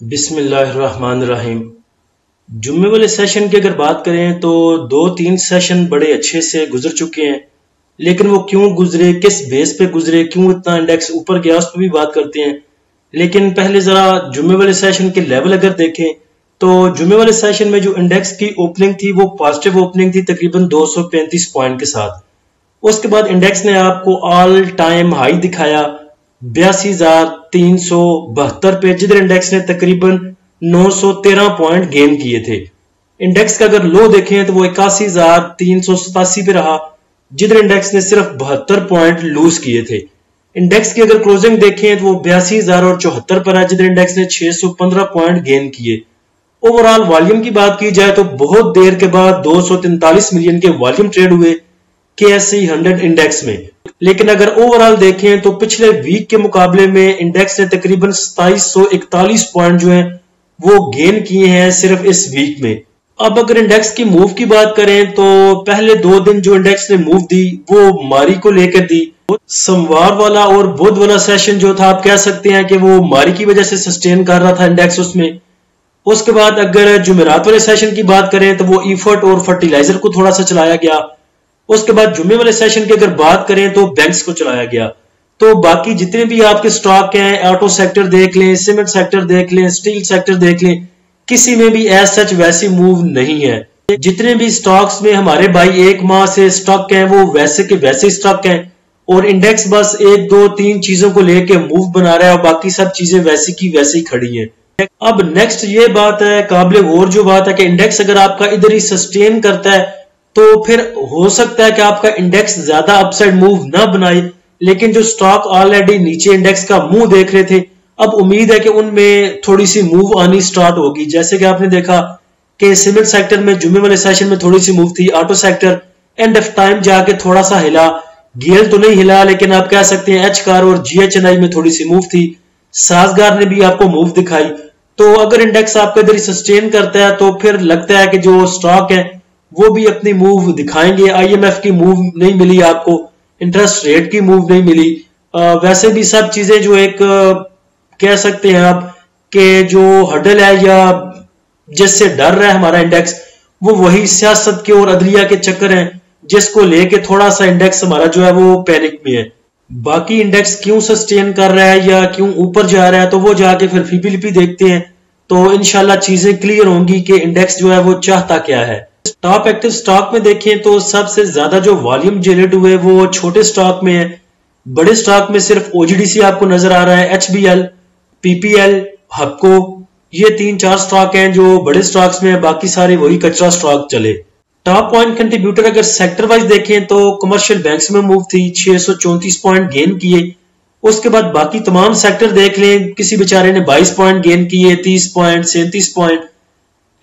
बिस्मिल्लाहिर्रहमानिर्रहीम। जुम्मे वाले सेशन की अगर बात करें तो 2-3 सेशन बड़े अच्छे से गुजर चुके हैं, लेकिन वो क्यों गुजरे, किस बेस पे गुजरे, क्यों इतना इंडेक्स ऊपर गया, उस पर भी बात करते हैं। लेकिन पहले जरा जुम्मे वाले सेशन के लेवल अगर देखें तो जुम्मे वाले सेशन में जो इंडेक्स की ओपनिंग थी वो पॉजिटिव ओपनिंग थी तकरीबन 235 पॉइंट के साथ। उसके बाद इंडेक्स ने आपको ऑल टाइम हाई दिखाया 82,372 पे, जिधर इंडेक्स ने तकरीबन 913 पॉइंट गेन किए थे। इंडेक्स का अगर लो देखें तो वो 81,387 पे रहा, जिधर इंडेक्स ने सिर्फ 72 पॉइंट लूज किए थे। इंडेक्स की अगर क्लोजिंग देखें तो वो 82,074 पर है, जिधर इंडेक्स ने 615 पॉइंट गेन किए। ओवरऑल वॉल्यूम की बात की जाए तो बहुत देर के बाद 243 मिलियन के वॉल्यूम ट्रेड हुए KSE 100 इंडेक्स में। लेकिन अगर ओवरऑल देखें तो पिछले वीक के मुकाबले में इंडेक्स ने तकरीबन 2741 पॉइंट जो है वो गेन किए हैं सिर्फ इस वीक में। अब अगर इंडेक्स की मूव की बात करें तो पहले 2 दिन जो इंडेक्स ने मूव दी वो मारी को लेकर दी। सोमवार वाला और बुध वाला सेशन जो था, आप कह सकते हैं कि वो मारी की वजह से सस्टेन कर रहा था इंडेक्स उसमें। उसके बाद अगर जुमेरात वाले सेशन की बात करें तो वो इफर्ट और फर्टिलाइजर को थोड़ा सा चलाया गया। उसके बाद जुम्मे वाले सेशन की अगर बात करें तो बैंक्स को चलाया गया। तो बाकी जितने भी आपके स्टॉक हैं, ऑटो सेक्टर देख लें, सीमेंट सेक्टर देख लें, स्टील सेक्टर देख लें, किसी में भी एज सच वैसी मूव नहीं है। जितने भी स्टॉक्स में हमारे भाई 1 माह से स्टॉक हैं वो वैसे के वैसे स्टॉक हैं, और इंडेक्स बस 1-2-3 चीजों को लेके मूव बना रहा है और बाकी सब चीजें वैसी की वैसी खड़ी हैं। अब नेक्स्ट ये बात है, काबिले गौर जो बात है कि इंडेक्स अगर आपका इधर ही सस्टेन करता है तो फिर हो सकता है कि आपका इंडेक्स ज्यादा अपसाइड मूव ना बनाए, लेकिन जो स्टॉक ऑलरेडी नीचे इंडेक्स का मुंह देख रहे थे, अब उम्मीद है कि उनमें थोड़ी सी मूव आनी स्टार्ट होगी। जैसे कि आपने देखा कि सीमेंट सेक्टर में जुम्मे वाले सेशन में थोड़ी सी मूव थी, auto sector end of time जाके थोड़ा सा हिला, गेल तो नहीं हिला लेकिन आप कह सकते हैं एच कार और GHNI में थोड़ी सी मूव थी, साजगार ने भी आपको मूव दिखाई। तो अगर इंडेक्स आपका इधर सस्टेन करता है तो फिर लगता है कि जो स्टॉक है वो भी अपनी मूव दिखाएंगे। IMF की मूव नहीं मिली आपको, इंटरेस्ट रेट की मूव नहीं मिली, वैसे भी सब चीजें जो एक कह सकते हैं आप कि जो हडल है या जिससे डर रहा है हमारा इंडेक्स, वो वही सियासत के और अदलिया के चक्कर हैं जिसको लेके थोड़ा सा इंडेक्स हमारा जो है वो पैनिक में है। बाकी इंडेक्स क्यों सस्टेन कर रहा है या क्यों ऊपर जा रहा है तो वो जाके फिर FIBLP देखते हैं, तो इंशाल्लाह चीजें क्लियर होंगी कि इंडेक्स जो है वो चाहता क्या है। टॉप एक्टिव स्टॉक में देखें तो सबसे ज्यादा जो वॉल्यूम जनरेट हुए वो छोटे स्टॉक में है। बड़े स्टॉक में सिर्फ OGDC आपको नजर आ रहा है, HBL, PPL, हबको, ये 3-4 स्टॉक हैं जो बड़े स्टॉक्स में है, बाकी सारे वही कचरा स्टॉक चले। टॉप पॉइंट कंट्रीब्यूटर अगर सेक्टर वाइज देखें तो कमर्शियल बैंक्स में मूव थी, 634 पॉइंट गेन किए। उसके बाद बाकी तमाम सेक्टर देख लें, किसी बेचारे ने 22 पॉइंट गेन किए, 30 पॉइंट, 37 पॉइंट।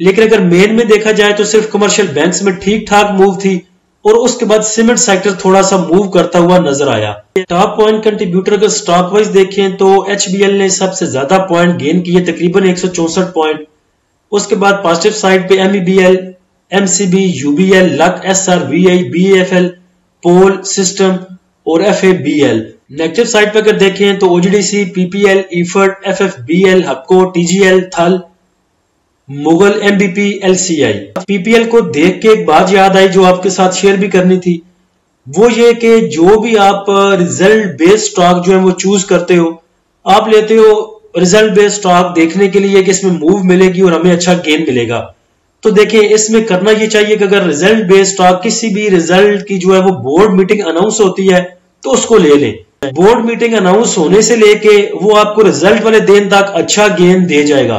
लेकिन अगर मेन में देखा जाए तो सिर्फ कमर्शियल बैंक्स में ठीक ठाक मूव थी, और उसके बाद सीमेंट सेक्टर थोड़ा सा मूव करता हुआ नजर आया। टॉप पॉइंट कंट्रीब्यूटर अगर स्टॉक वाइज देखें तो HBL ने सबसे ज्यादा पॉइंट गेन किए, तकरीबन 164 पॉइंट। उसके बाद पॉजिटिव साइड पे MEBL, MCB, UBL, luck, SRVI, BAFL, पोल सिस्टम और FABL। नेगेटिव साइड पे अगर देखें तो OGDC, PPL, effort, FFBL, हबको, TGL, थल, मुगल, MBP, LCI। PPL को देख के एक बात याद आई जो आपके साथ शेयर भी करनी थी, वो ये कि जो भी आप रिजल्ट बेस्ड स्टॉक जो है वो चूज करते हो, आप लेते हो रिजल्ट बेस्ड स्टॉक देखने के लिए कि इसमें मूव मिलेगी और हमें अच्छा गेन मिलेगा। तो देखिए इसमें करना ये चाहिए कि अगर रिजल्ट बेस्ड स्टॉक किसी भी रिजल्ट की जो है वो बोर्ड मीटिंग अनाउंस होती है तो उसको ले लें। बोर्ड मीटिंग अनाउंस होने से लेके वो आपको रिजल्ट वाले दिन तक अच्छा गेन दे जाएगा।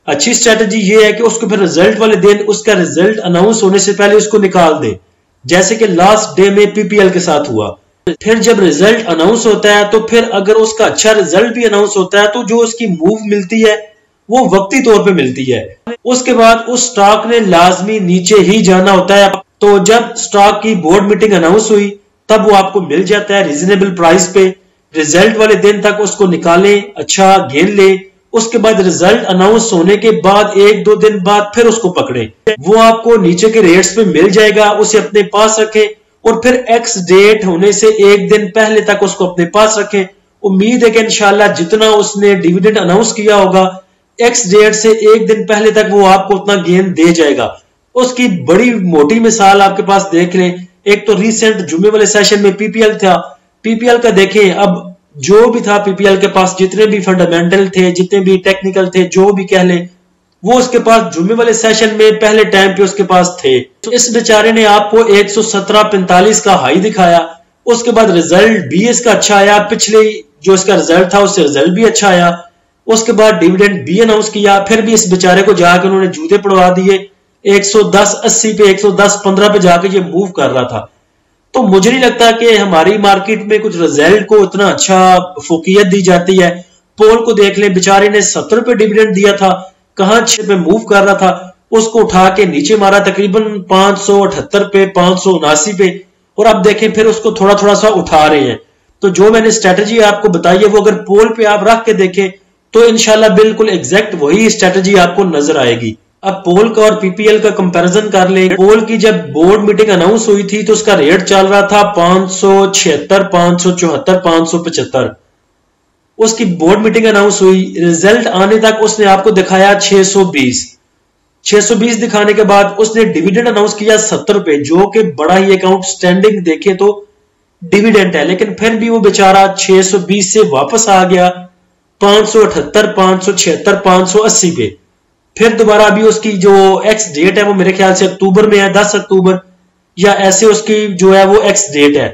अच्छी स्ट्रेटजी ये है कि उसको फिर रिजल्ट वाले दिन, उसका रिजल्ट अनाउंस होने से पहले उसको निकाल दे, जैसे कि लास्ट डे में PPL के साथ हुआ। फिर जब रिजल्ट अनाउंस होता है तो फिर अगर उसका अच्छा रिजल्ट भी अनाउंस होता है तो जो उसकी मूव मिलती है वो वक्ती तौर पे मिलती है, उसके बाद उस स्टॉक ने लाजमी नीचे ही जाना होता है। तो जब स्टॉक की बोर्ड मीटिंग अनाउंस हुई तब वो आपको मिल जाता है रीजनेबल प्राइस पे। रिजल्ट वाले दिन तक उसको निकालें, अच्छा गेन ले, उसके बाद रिजल्ट अनाउंस होने के बाद 1-2 दिन बाद फिर उसको पकड़ें, वो आपको नीचे के रेट्स पे मिल जाएगा, उसे अपने पास रखें और फिर X डेट होने से 1 दिन पहले तक उसको अपने पास रखें। उम्मीद है कि इंशाल्लाह जितना उसने डिविडेंड अनाउंस किया होगा एक्स डेट से एक दिन पहले तक वो आपको उतना गेन दे जाएगा। उसकी बड़ी मोटी मिसाल आपके पास देख लें। एक तो रिसेंट जुमे वाले सेशन में पीपीएल था, पीपीएल का देखें, अब जो भी था पीपीएल के पास, जितने भी फंडामेंटल थे, जितने भी टेक्निकल थे, जो भी कह लें, वो उसके पास जुमे वाले सेशन में पहले टाइम पे उसके पास थे। तो इस बेचारे ने आपको 117.45 का हाई दिखाया, उसके बाद रिजल्ट भी इसका अच्छा आया, पिछले जो इसका रिजल्ट था उससे रिजल्ट भी अच्छा आया, उसके बाद डिविडेंड भी अनाउंस किया, फिर भी इस बेचारे को जाके उन्होंने जूते पड़वा दिए। 110.80 पे 110.15 पे जाके ये मूव कर रहा था। तो मुझे नहीं लगता कि हमारी मार्केट में कुछ रिजल्ट को इतना अच्छा फोकियत दी जाती है। पोल को देख ले, बेचारे ने 70 पे डिविडेंड दिया था, कहां 6 पे मूव कर रहा था, उसको उठा के नीचे मारा तकरीबन 578 पे, 579 पे, और अब देखें फिर उसको थोड़ा थोड़ा सा उठा रहे हैं। तो जो मैंने स्ट्रेटजी आपको बताई है वो अगर पोल पे आप रख के देखें तो इंशाल्लाह बिल्कुल एग्जैक्ट वही स्ट्रेटजी आपको नजर आएगी। अब पोल का और पीपीएल का कंपैरिजन कर लें। पोल की जब बोर्ड मीटिंग अनाउंस हुई थी तो उसका रेट चल रहा था 576, 574, 575। उसकी बोर्ड मीटिंग अनाउंस हुई, रिजल्ट आने तक उसने आपको दिखाया 620। 620 दिखाने के बाद उसने डिविडेंड अनाउंस किया 70 पे, जो कि बड़ा ही एक आउटस्टैंडिंग देखे तो डिविडेंड है, लेकिन फिर भी वो बेचारा 620 से वापस आ गया 578, 576, 580 पे। फिर दोबारा अभी उसकी जो एक्स डेट है वो मेरे ख्याल से अक्टूबर में है, 10 अक्टूबर या ऐसे उसकी जो है वो एक्स डेट है।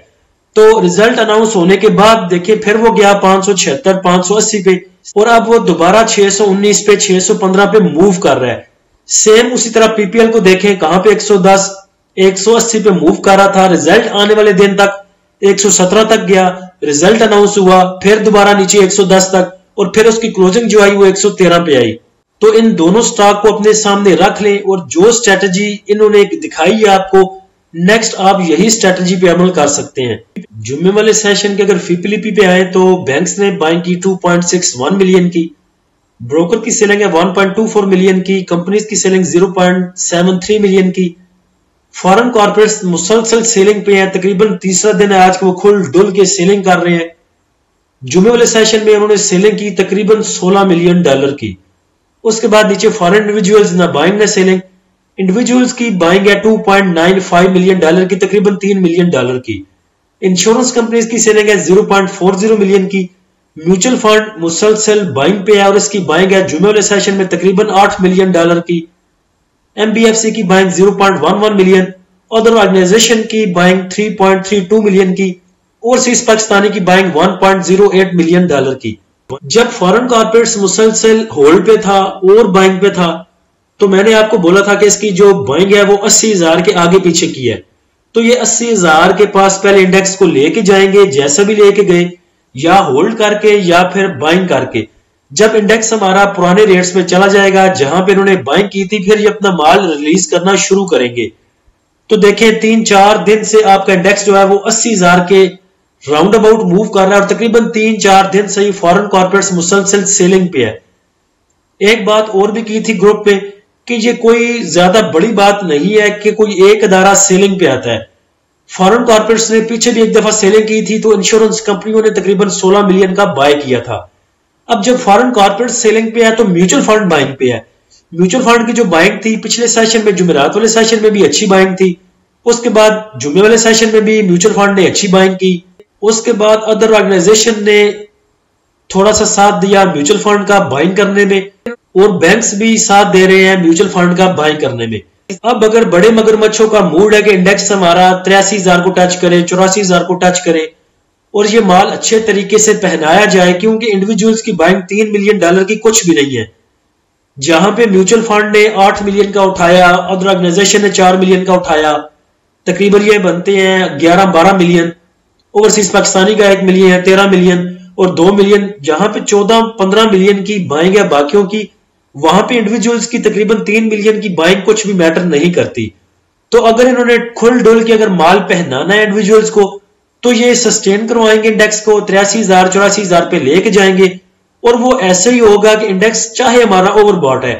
तो रिजल्ट अनाउंस होने के बाद देखिए फिर वो गया 576, 580 पे, और अब वो दोबारा 619 पे, 615 पे मूव कर रहा है। सेम उसी तरह पीपीएल को देखें, कहां पे 110, 180 पे मूव कर रहा था, रिजल्ट आने वाले दिन तक 117 तक गया, रिजल्ट अनाउंस हुआ, फिर दोबारा नीचे 110 तक, और फिर उसकी क्लोजिंग जो आई वो 113 पे आई। तो इन दोनों स्टॉक को अपने सामने रख लें और जो स्ट्रेटजी इन्होंने दिखाई है आपको, नेक्स्ट आप यही स्ट्रेटजी पे अमल कर सकते हैं। जुम्मे वाले सेशन के अगर फीपीलीपी पे आए तो बैंक्स ने बाइंग की 2.61 मिलियन की, ब्रोकर की सेलिंग है 1.24 मिलियन की, कंपनीज की सेलिंग 0.73 मिलियन की, फॉरेन कॉर्पोरेट्स मुसलसल सेलिंग पे हैं, तकरीबन तीसरा दिन है आज को वो खुल डुल के सेलिंग कर रहे हैं। जुमे वाले सेशन में उन्होंने सेलिंग की तकरीबन $16 मिलियन की। उसके बाद नीचे फॉरेन इंडिविजुअल्स ना बाइंग ना सेलिंग, इंडिविजुअल्स की बाइंग है 2.95 मिलियन की, तकरीबन $3 मिलियन की। इंश्योरेंस कंपनीज की सेलिंग है 0.40 मिलियन की। म्यूचुअल फंड मुसलसल बाइंग पे है और इसकी बाइंग है जुमे वाले सेशन में तकरीबन $8 मिलियन की। एमबीएफसी की बाइंग 0.11 मिलियन, अदर ऑर्गेनाइजेशन की बाइंग 3.32 मिलियन की, ओवरसीज पाकिस्तानी की बाइंग 1.08 मिलियन की। जब फॉरेन कॉर्पोरेट्स मुसलसल होल्ड पे था और बाइंग पे था तो मैंने आपको बोला था कि इसकी जो बाइंग है वो 80,000 के आगे पीछे की है। तो ये 80,000 के पास पहले इंडेक्स को लेके जाएंगे, जैसा भी लेके गए, या होल्ड करके या फिर बाइंग करके। जब इंडेक्स हमारा पुराने रेट्स में चला जाएगा जहां पे इन्होंने बाइंग की थी, फिर ये अपना माल रिलीज करना शुरू करेंगे। तो देखें 3-4 दिन से आपका इंडेक्स जो है वो 80,000 के राउंड अबाउट मूव कर रहा है और तकरीबन 3-4 दिन से ही फॉरेन कॉर्पोरेट्स मुसलसल सेलिंग पे है। एक बात और भी की थी ग्रुप पे कि ये कोई ज्यादा बड़ी बात नहीं है कि कोई एक अदारा सेलिंग पे आता है। फॉरेन कॉर्पोरेट्स ने पीछे भी एक दफा सेलिंग की थी तो इंश्योरेंस कंपनियों ने तकरीबन 16 मिलियन का बाय किया था। अब जब फॉरेन कॉर्पोरेट सेलिंग पे है तो म्यूचुअल फंड बाइंग पे है। म्यूचुअल फंड की जो बाइंग थी पिछले सेशन में, जुमेरात वाले सेशन में भी अच्छी बाइंग थी, उसके बाद जुमे वाले सेशन में भी म्यूचुअल फंड ने अच्छी बाइंग की, उसके बाद अदर ऑर्गेनाइजेशन ने थोड़ा सा साथ दिया म्यूचुअल फंड का बाइंग करने में, और बैंक्स भी साथ दे रहे हैं म्यूचुअल फंड का बाइंग करने में। अब अगर बड़े मगरमच्छों का मूड है कि इंडेक्स हमारा 83,000 को टच करे, 84,000 को टच करे और ये माल अच्छे तरीके से पहनाया जाए, क्योंकि इंडिविजुअल्स की बाइंग $3 मिलियन की कुछ भी नहीं है। जहां पे म्यूचुअल फंड ने 8 मिलियन का उठाया, अदर ऑर्गेनाइजेशन ने 4 मिलियन का उठाया, तकरीबन ये बनते हैं 11-12 मिलियन। ओवरसीज पाकिस्तानी का 1 मिलियन है 13 मिलियन, और 2 मिलियन जहां पे 14-15 मिलियन की बाइंग है बाकियों की, वहां पे इंडिविजुअल्स की तकरीबन 3 मिलियन की बाइंग कुछ भी मैटर नहीं करती। तो अगर इन्होंने खुल डुल के अगर माल पहनाना है इंडिविजुअल्स को तो ये सस्टेन करवाएंगे इंडेक्स को 83,000-84,000 पे लेके जाएंगे, और वो ऐसे ही होगा कि इंडेक्स चाहे हमारा ओवरबॉट है,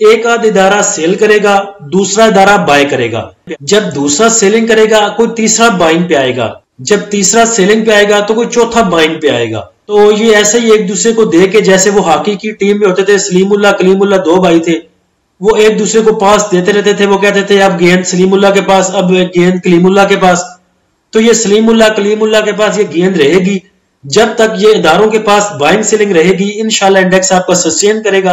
एक आध इदारा सेल करेगा, दूसरा इदारा बाय करेगा, जब दूसरा सेलिंग करेगा कोई तीसरा बाइंग पे आएगा, जब तीसरा सेलिंग पे आएगा तो कोई चौथा बाइंग पे आएगा। तो ये ऐसे ही एक दूसरे को दे के, जैसे वो हॉकी की टीम में होते थे, सलीमुल्लाह कलीमुल्ला दो भाई थे, वो एक दूसरे को पास देते रहते थे। वो कहते थे अब गेंद सलीमुल्लाह के पास, अब गेंद कलीमुल्लाह के पास। तो ये सलीमुल्लाह कलीमुल्लाह के पास ये गेंद रहेगी जब तक ये इदारों के पास बाइंग सेलिंग रहेगी। इंशाल्लाह इंडेक्स आपका सस्टेन करेगा,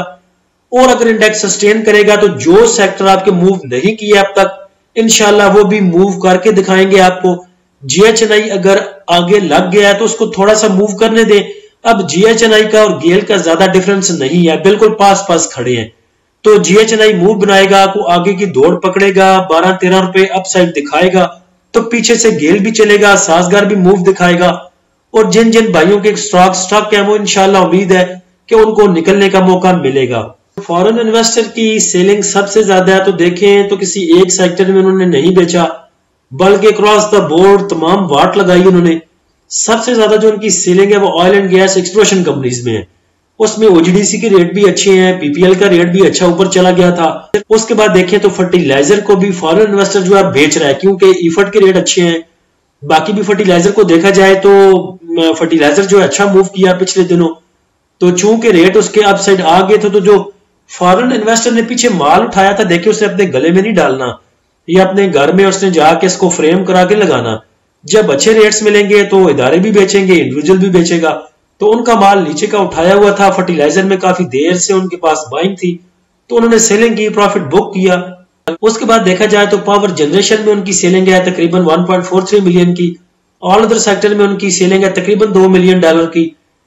और अगर इंडेक्स सस्टेन करेगा तो जो सेक्टर आपके मूव नहीं किए अब तक, इंशाल्लाह वो भी मूव करके दिखाएंगे आपको। जीएचएनआई अगर आगे लग गया है तो उसको थोड़ा सा मूव करने दें। अब जीएचएनआई का और गेल का ज्यादा डिफरेंस नहीं है, बिल्कुल पास पास खड़े हैं। तो जीएचएनआई मूव बनाएगा, आपको आगे की दौड़ पकड़ेगा, 12-13 रुपए अपसाइड दिखाएगा, तो पीछे से गेल भी चलेगा, सासगार भी मूव दिखाएगा। और जिन जिन भाइयों के स्टॉक है वो इंशाल्लाह उम्मीद है कि उनको निकलने का मौका मिलेगा। फॉरेन इन्वेस्टर की सेलिंग सबसे ज्यादा है, तो देखें तो किसी एक सेक्टर में उन्होंने नहीं बेचा, बल्कि क्रॉस द बोर्ड तमाम वाट लगाई उन्होंने। सबसे ज्यादा जो उनकी सेलिंग है वो oil and gas exploration companies में है। उसमें ओजीडीसी के रेट भी अच्छे हैं, पीपीएल का रेट भी अच्छा ऊपर चला गया था। उसके बाद देखें तो फर्टिलाइजर को भी फॉरेन इन्वेस्टर जो है बेच रहा है, क्योंकि ईफर्ट के रेट अच्छे हैं। बाकी भी फर्टिलाइजर को देखा जाए तो फर्टिलाइजर जो है अच्छा मूव किया पिछले दिनों, तो चूंकि रेट उसके अपसाइड आ गए थे, तो जो फॉरेन इन्वेस्टर ने पीछे माल उठाया था, देखिए उसे अपने गले में नहीं डालना, या अपने घर में उसने जाके इसको फ्रेम करा के लगाना। जब अच्छे रेट्स मिलेंगे तो इदारे भी बेचेंगे, इंडिविजुअल भी बेचेगा। तो उनका माल नीचे का उठाया हुआ था, फर्टिलाइजर में काफी देर से उनके पास बाइंग थी, तो उन्होंने सेलिंग की, प्रॉफिट बुक किया। उसके बाद देखा जाए तो पावर जनरेशन में उनकी सेलिंग है तकरीबन 1.43 मिलियन की। ऑल अदर सेक्टर में उनकी सेलिंग है तकरीबन $2 मिलियन की।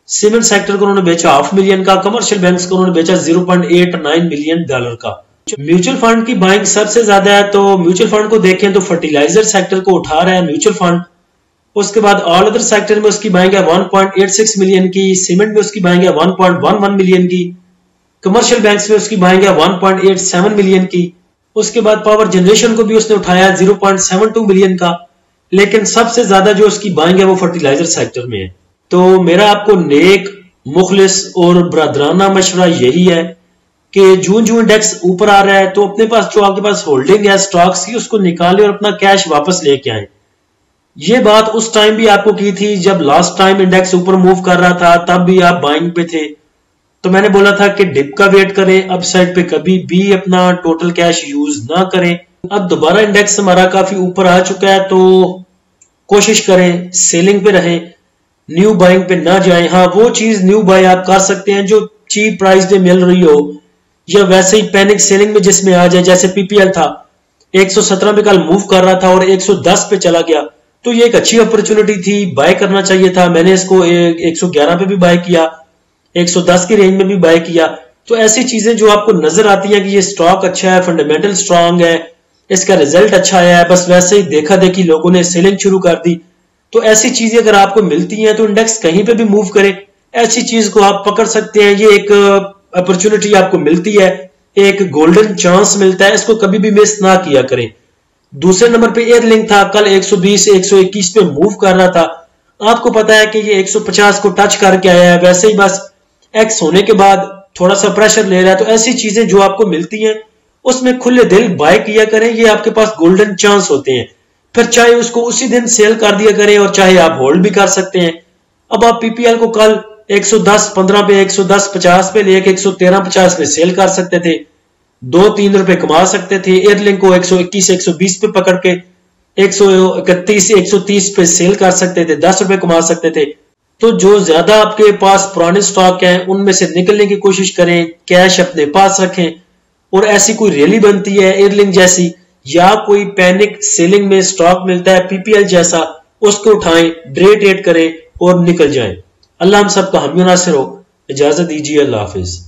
सीमेंट सेक्टर को उन्होंने बेचा $500,000 का, कमर्शियल बैंक्स को उन्होंने बेचा $0.89 मिलियन का। म्यूचुअल फंड की बाइंग सबसे ज्यादा है, तो म्यूचुअल फंड को देखें तो फर्टिलाइजर सेक्टर को उठा रहा है म्यूचुअल फंड। उसके बाद ऑल अदर सेक्टर में उसकी बाइंग है 1.86 मिलियन की, सीमेंट में उसकी बाइंग है 1.11 मिलियन की, कमर्शियल बैंक्स में उसकी बाइंग है 1.87 मिलियन की। उसके बाद पावर जनरेशन को भी उसने उठाया 0.72 मिलियन का, लेकिन सबसे ज्यादा जो उसकी बाइंग है वो फर्टिलाइजर सेक्टर में है। तो मेरा आपको नेक, मुखलिस और ब्रदराना मशवरा यही है कि जून जून इंडेक्स ऊपर आ रहा है तो अपने पास जो आपके पास होल्डिंग है स्टॉक्स की, उसको निकालें और अपना कैश वापस लेके आए। ये बात उस टाइम भी आपको की थी जब लास्ट टाइम इंडेक्स ऊपर मूव कर रहा था, तब भी आप बाइंग पे थे। तो मैंने बोला था कि डिप का वेट करें, अपसाइड पे कभी भी अपना टोटल कैश यूज ना करें। अब दोबारा इंडेक्स हमारा काफी ऊपर आ चुका है, तो कोशिश करें सेलिंग पे रहें, न्यू बाइंग पे ना जाएं। हाँ, वो चीज न्यू बाय आप कर सकते हैं जो चीप प्राइस पे मिल रही हो, या वैसे ही पैनिक सेलिंग में जिसमें आ जाए, जैसे पीपीएल था 117 पे कल मूव कर रहा था और 110 पे चला गया, तो ये एक अच्छी अपॉर्चुनिटी थी, बाय करना चाहिए था। मैंने इसको 111 पे भी बाय किया, 110 की रेंज में भी बाय किया। तो ऐसी चीजें जो आपको नजर आती हैं कि ये स्टॉक अच्छा है, फंडामेंटल स्ट्रांग है, इसका रिजल्ट अच्छा आया है, बस वैसे ही देखा देखी लोगों ने सेलिंग शुरू कर दी, तो ऐसी चीजें अगर आपको मिलती हैं तो इंडेक्स कहीं पे भी मूव करे, ऐसी चीज को आप पकड़ सकते हैं। ये एक अपॉर्चुनिटी आपको मिलती है, एक गोल्डन चांस मिलता है, इसको कभी भी मिस ना किया करें। दूसरे नंबर पे एयरलिंक था, कल 120 121 पे मूव कर रहा था। आपको पता है कि ये 150 को टच करके आया है, वैसे ही बस एक्स होने के बाद थोड़ा सा प्रेशर ले रहा है। तो ऐसी चीजें जो आपको मिलती हैं उसमें खुले दिल बाय किया करें, ये आपके पास गोल्डन चांस होते हैं। फिर चाहे उसको उसी दिन सेल कर दिया करें और चाहे आप होल्ड भी कर सकते हैं। अब आप पीपीएल को कल 110.15 पे 110.50 पे लेके 113.50 पे सेल कर सकते थे, 2-3 रुपए कमा सकते थे। एयरलिंक को 121 120 पे पकड़ के 131 130 पे सेल कर सकते थे, 10 रुपए कमा सकते थे। तो जो ज्यादा आपके पास पुराने स्टॉक हैं उनमें से निकलने की कोशिश करें, कैश अपने पास रखें, और ऐसी कोई रैली बनती है एयरलिंक जैसी या कोई पैनिक सेलिंग में स्टॉक मिलता है पीपीएल जैसा, उसको उठाएं, डे ट्रेड करें और निकल जाएं। अल्लाह हम सबका हामी नासिर हो। इजाजत दीजिए, अल्लाह हाफिज।